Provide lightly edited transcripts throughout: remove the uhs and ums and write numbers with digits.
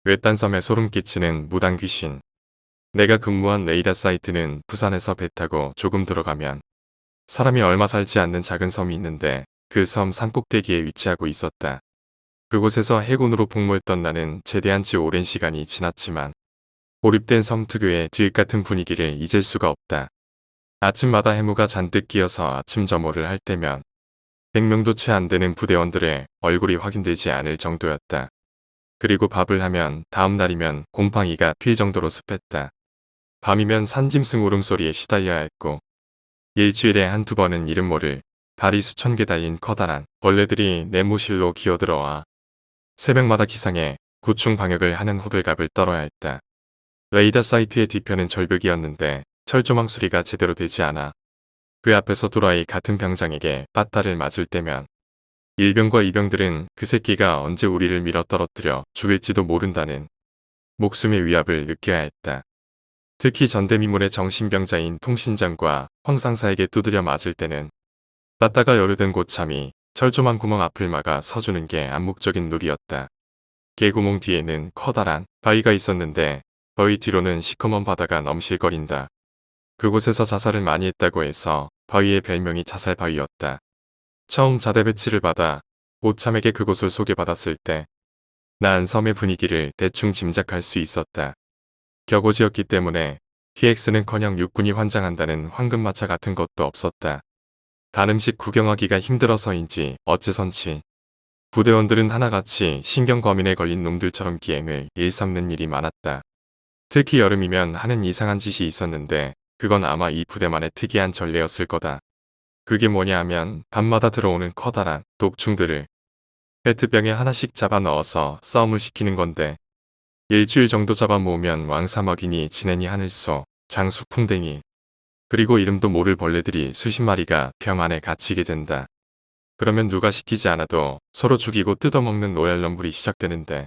외딴 섬에 소름 끼치는 무당 귀신. 내가 근무한 레이더 사이트는 부산에서 배 타고 조금 들어가면 사람이 얼마 살지 않는 작은 섬이 있는데 그 섬 산꼭대기에 위치하고 있었다. 그곳에서 해군으로 복무했던 나는 제대한 지 오랜 시간이 지났지만 고립된 섬 특유의 주입 같은 분위기를 잊을 수가 없다. 아침마다 해무가 잔뜩 끼어서 아침 점호를 할 때면 100명도 채 안 되는 부대원들의 얼굴이 확인되지 않을 정도였다. 그리고 밥을 하면 다음 날이면 곰팡이가 필 정도로 습했다. 밤이면 산짐승 울음소리에 시달려야 했고 일주일에 한두 번은 이름 모를 발이 수천 개 달린 커다란 벌레들이 내무실로 기어들어와 새벽마다 기상해 구충 방역을 하는 호들갑을 떨어야 했다. 레이더 사이트의 뒤편은 절벽이었는데 철조망 수리가 제대로 되지 않아 그 앞에서 도라이 같은 병장에게 빠따를 맞을 때면 일병과 이병들은 그 새끼가 언제 우리를 밀어 떨어뜨려 죽일지도 모른다는 목숨의 위압을 느껴야 했다. 특히 전대미문의 정신병자인 통신장과 황상사에게 두드려 맞을 때는 빠따가 여류된 고참이 철조망 구멍 앞을 막아 서주는 게 암묵적인 룰이었다. 개구멍 뒤에는 커다란 바위가 있었는데 바위 뒤로는 시커먼 바다가 넘실거린다. 그곳에서 자살을 많이 했다고 해서 바위의 별명이 자살바위였다. 처음 자대 배치를 받아 고참에게 그곳을 소개받았을 때 난 섬의 분위기를 대충 짐작할 수 있었다. 격오지였기 때문에 PX는커녕 육군이 환장한다는 황금마차 같은 것도 없었다. 단 음식 구경하기가 힘들어서인지 어째선지 부대원들은 하나같이 신경과민에 걸린 놈들처럼 기행을 일삼는 일이 많았다. 특히 여름이면 하는 이상한 짓이 있었는데 그건 아마 이 부대만의 특이한 전례였을 거다. 그게 뭐냐 하면 밤마다 들어오는 커다란 독충들을 페트병에 하나씩 잡아 넣어서 싸움을 시키는 건데 일주일 정도 잡아모으면 왕사먹이니 지네니 하늘소, 장수풍뎅이 그리고 이름도 모를 벌레들이 수십 마리가 병 안에 갇히게 된다. 그러면 누가 시키지 않아도 서로 죽이고 뜯어먹는 노얄럼불이 시작되는데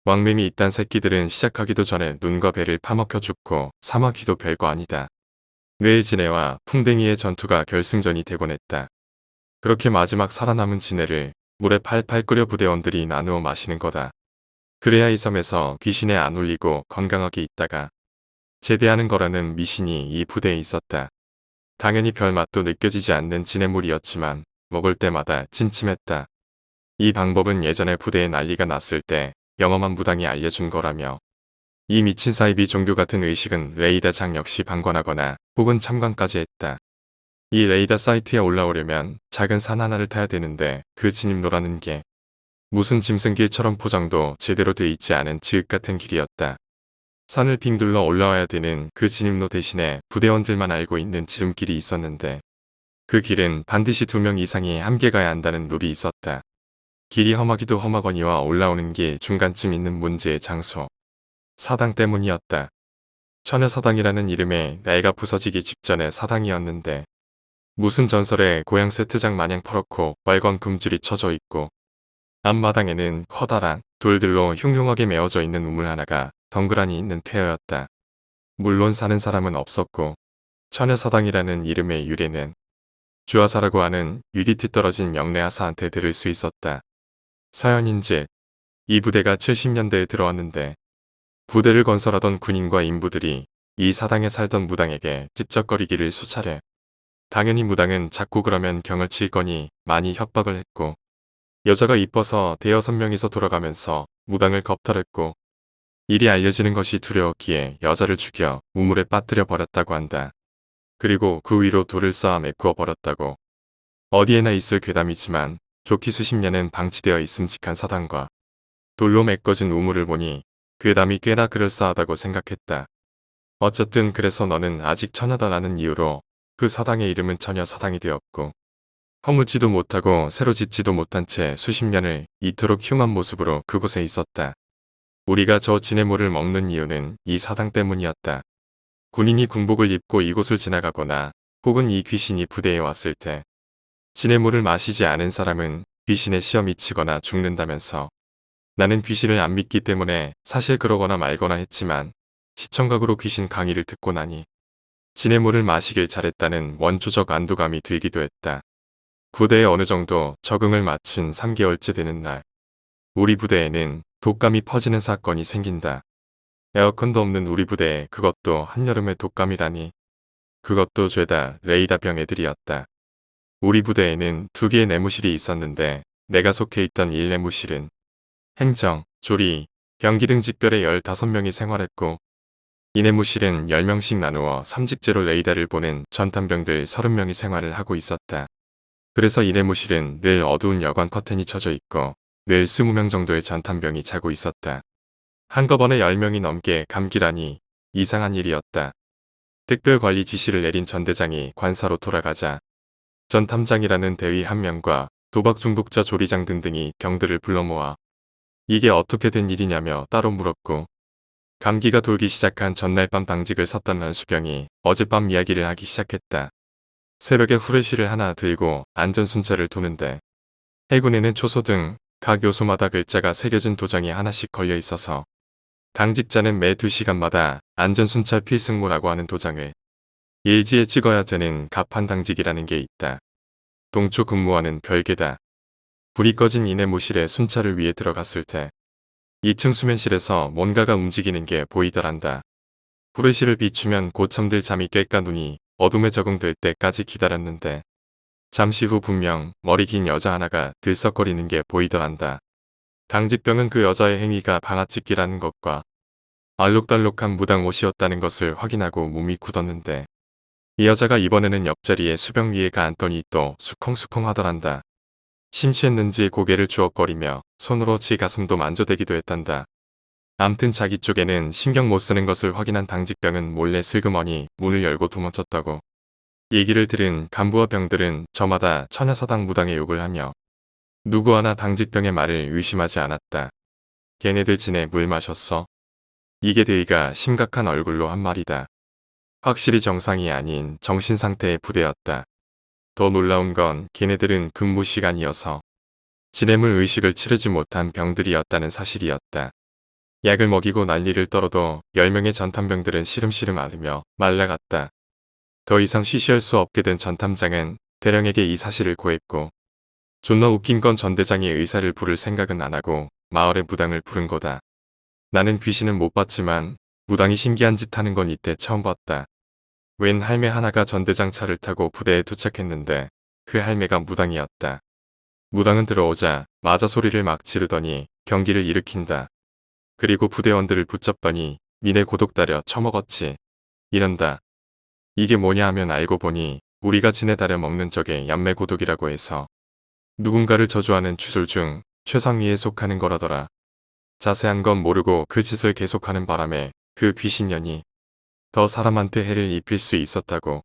왕림이 이딴 새끼들은 시작하기도 전에 눈과 배를 파먹혀 죽고 사마귀도 별거 아니다. 뇌의 지네와 풍뎅이의 전투가 결승전이 되곤 했다. 그렇게 마지막 살아남은 지네를 물에 팔팔 끓여 부대원들이 나누어 마시는 거다. 그래야 이 섬에서 귀신에 안 울리고 건강하게 있다가 제대하는 거라는 미신이 이 부대에 있었다. 당연히 별맛도 느껴지지 않는 지네물이었지만 먹을 때마다 찜찜했다. 이 방법은 예전에 부대에 난리가 났을 때 영험한 무당이 알려준 거라며 이 미친 사이비 종교 같은 의식은 레이더장 역시 방관하거나 혹은 참관까지 했다. 이 레이더 사이트에 올라오려면 작은 산 하나를 타야 되는데 그 진입로라는 게 무슨 짐승길처럼 포장도 제대로 돼 있지 않은 지읒 같은 길이었다. 산을 빙 둘러 올라와야 되는 그 진입로 대신에 부대원들만 알고 있는 지름길이 있었는데 그 길은 반드시 2명 이상이 함께 가야 한다는 룰이 있었다. 길이 험하기도 험하거니와 올라오는 길 중간쯤 있는 문제의 장소. 사당 때문이었다. 처녀사당이라는 이름에 나이가 부서지기 직전의 사당이었는데 무슨 전설의 고향 세트장 마냥 퍼렇고 빨간 금줄이 쳐져 있고 앞마당에는 커다란 돌들로 흉흉하게 메어져 있는 우물 하나가 덩그라니 있는 폐허였다. 물론 사는 사람은 없었고 처녀사당이라는 이름의 유래는 주하사라고 하는 UDT 떨어진 영래하사한테 들을 수 있었다. 사연인즉 이 부대가 70년대에 들어왔는데 부대를 건설하던 군인과 인부들이 이 사당에 살던 무당에게 찝쩍거리기를 수차례. 당연히 무당은 자꾸 그러면 경을 칠 거니 많이 협박을 했고 여자가 이뻐서 대여섯 명이서 돌아가면서 무당을 겁탈했고 일이 알려지는 것이 두려웠기에 여자를 죽여 우물에 빠뜨려 버렸다고 한다. 그리고 그 위로 돌을 쌓아 메꾸어 버렸다고. 어디에나 있을 괴담이지만 좋기 수십 년은 방치되어 있음직한 사당과 돌로 메꿔진 우물을 보니 괴담이 꽤나 그럴싸하다고 생각했다. 어쨌든 그래서 너는 아직 처녀다라는 이유로 그 사당의 이름은 처녀사당이 되었고 허물지도 못하고 새로 짓지도 못한 채 수십 년을 이토록 흉한 모습으로 그곳에 있었다. 우리가 저 지네물을 먹는 이유는 이 사당 때문이었다. 군인이 군복을 입고 이곳을 지나가거나 혹은 이 귀신이 부대에 왔을 때 지네물을 마시지 않은 사람은 귀신의 시험이 치거나 죽는다면서 나는 귀신을 안 믿기 때문에 사실 그러거나 말거나 했지만 시청각으로 귀신 강의를 듣고 나니 지네물을 마시길 잘했다는 원초적 안도감이 들기도 했다. 부대에 어느 정도 적응을 마친 3개월째 되는 날 우리 부대에는 독감이 퍼지는 사건이 생긴다. 에어컨도 없는 우리 부대에 그것도 한여름에 독감이라니. 그것도 죄다 레이다병 애들이었다. 우리 부대에는 2개의 내무실이 있었는데 내가 속해 있던 1내무실은 행정, 조리, 병기 등 직별의 15명이 생활했고 이 내무실은 10명씩 나누어 3직제로 레이다를 보는 전탄병들 30명이 생활을 하고 있었다. 그래서 이 내무실은 늘 어두운 여관 커튼이 쳐져 있고 늘 20명 정도의 전탄병이 자고 있었다. 한꺼번에 10명이 넘게 감기라니 이상한 일이었다. 특별관리 지시를 내린 전대장이 관사로 돌아가자 전탐장이라는 대위 1명과 도박 중독자 조리장 등등이 병들을 불러 모아 이게 어떻게 된 일이냐며 따로 물었고 감기가 돌기 시작한 전날 밤 당직을 섰던 란수병이 어젯밤 이야기를 하기 시작했다. 새벽에 후레쉬를 하나 들고 안전순찰을 도는데 해군에는 초소 등 각 요소마다 글자가 새겨진 도장이 하나씩 걸려 있어서 당직자는 매 2시간마다 안전순찰 필승무라고 하는 도장을 일지에 찍어야 되는 갑판당직이라는 게 있다. 동초 근무와는 별개다. 불이 꺼진 이 내무실에 순찰을 위해 들어갔을 때 2층 수면실에서 뭔가가 움직이는 게 보이더란다. 후레쉬를 비추면 곧 잠들 잠이 깰까 눈이 어둠에 적응될 때까지 기다렸는데 잠시 후 분명 머리 긴 여자 하나가 들썩거리는 게 보이더란다. 당직병은 그 여자의 행위가 방아찍기라는 것과 알록달록한 무당 옷이었다는 것을 확인하고 몸이 굳었는데 이 여자가 이번에는 옆자리에 수병 위에가 앉더니 또 수컹수컹 하더란다. 심취했는지 고개를 주걱거리며 손으로 지 가슴도 만져대기도 했단다. 암튼 자기 쪽에는 신경 못 쓰는 것을 확인한 당직병은 몰래 슬그머니 문을 열고 도망쳤다고. 얘기를 들은 간부와 병들은 저마다 처녀사당 무당의 욕을 하며 누구 하나 당직병의 말을 의심하지 않았다. 걔네들 지네 물 마셨어? 이게 대의가 심각한 얼굴로 한 말이다. 확실히 정상이 아닌 정신상태의 부대였다. 더 놀라운 건 걔네들은 근무 시간이어서 지뇌물 의식을 치르지 못한 병들이었다는 사실이었다. 약을 먹이고 난리를 떨어도 10명의 전탐병들은 시름시름 앓으며 말라갔다. 더 이상 쉬쉬할 수 없게 된 전탐장은 대령에게 이 사실을 고했고 존나 웃긴 건 전대장이 의사를 부를 생각은 안 하고 마을의 무당을 부른 거다. 나는 귀신은 못 봤지만 무당이 신기한 짓 하는 건 이때 처음 봤다. 웬 할매 하나가 전대장 차를 타고 부대에 도착했는데 그 할매가 무당이었다. 무당은 들어오자 맞아 소리를 막 지르더니 경기를 일으킨다. 그리고 부대원들을 붙잡더니 니네 고독 다려 처먹었지. 이런다. 이게 뭐냐 하면 알고 보니 우리가 지내다려 먹는 적에 얌매고독이라고 해서 누군가를 저주하는 추술 중 최상위에 속하는 거라더라. 자세한 건 모르고 그 짓을 계속하는 바람에 그 귀신년이 더 사람한테 해를 입힐 수 있었다고.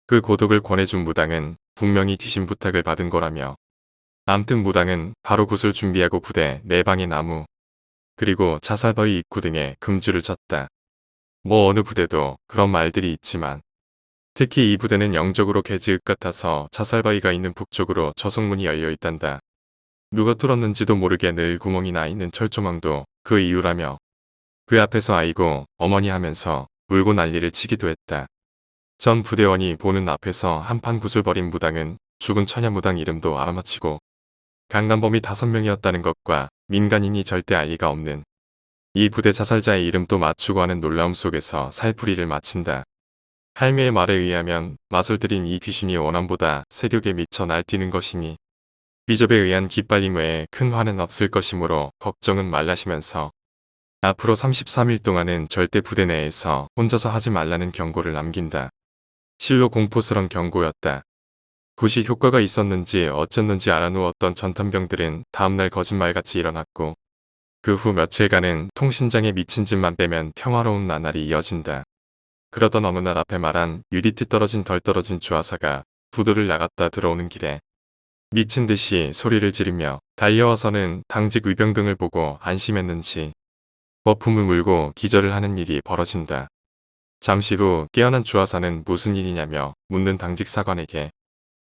그 고독을 권해준 무당은 분명히 귀신 부탁을 받은 거라며. 암튼 무당은 바로 굿을 준비하고 부대 내방의 나무 그리고 자살바위 입구 등에 금주를 쳤다. 뭐 어느 부대도 그런 말들이 있지만 특히 이 부대는 영적으로 개지읍 같아서 자살바위가 있는 북쪽으로 저속문이 열려 있단다. 누가 뚫었는지도 모르게 늘 구멍이 나 있는 철조망도 그 이유라며 그 앞에서 아이고 어머니 하면서 울고 난리를 치기도 했다. 전 부대원이 보는 앞에서 한판 굿을 벌인 무당은 죽은 처녀무당 이름도 알아맞히고 강간범이 5명이었다는 것과 민간인이 절대 알 리가 없는 이 부대 자살자의 이름도 맞추고 하는 놀라움 속에서 살풀이를 마친다. 할매의 말에 의하면 맛을 들인 이 귀신이 원함보다 세력에 미쳐 날뛰는 것이니 비접에 의한 기빨림 외에 큰 화는 없을 것이므로 걱정은 말라시면서 앞으로 33일 동안은 절대 부대 내에서 혼자서 하지 말라는 경고를 남긴다. 실로 공포스런 경고였다. 굿이 효과가 있었는지 어쨌는지 알아누웠던 전탄병들은 다음날 거짓말같이 일어났고 그 후 며칠간은 통신장에 미친 짓만 빼면 평화로운 나날이 이어진다. 그러던 어느 날 앞에 말한 유디트 떨어진 덜 떨어진 주하사가 부두를 나갔다 들어오는 길에 미친 듯이 소리를 지르며 달려와서는 당직 의병 등을 보고 안심했는지 거품을 물고 기절을 하는 일이 벌어진다. 잠시 후 깨어난 주하사는 무슨 일이냐며 묻는 당직 사관에게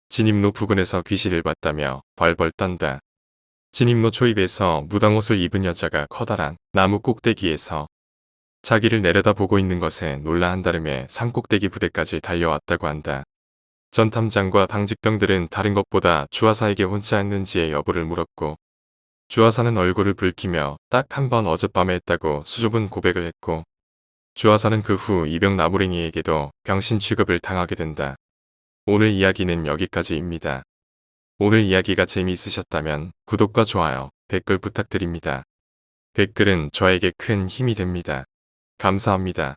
진입로 부근에서 귀신을 봤다며 벌벌 떤다. 진입로 초입에서 무당옷을 입은 여자가 커다란 나무 꼭대기에서 자기를 내려다보고 있는 것에 놀라 한달음에 산꼭대기 부대까지 달려왔다고 한다. 전탐장과 당직병들은 다른 것보다 주하사에게 혼자 있는지의 여부를 물었고 주하사는 얼굴을 붉히며 딱 한 번 어젯밤에 했다고 수줍은 고백을 했고, 주하사는 그 후 이병 나무랭이에게도 병신 취급을 당하게 된다. 오늘 이야기는 여기까지입니다. 오늘 이야기가 재미있으셨다면 구독과 좋아요, 댓글 부탁드립니다. 댓글은 저에게 큰 힘이 됩니다. 감사합니다.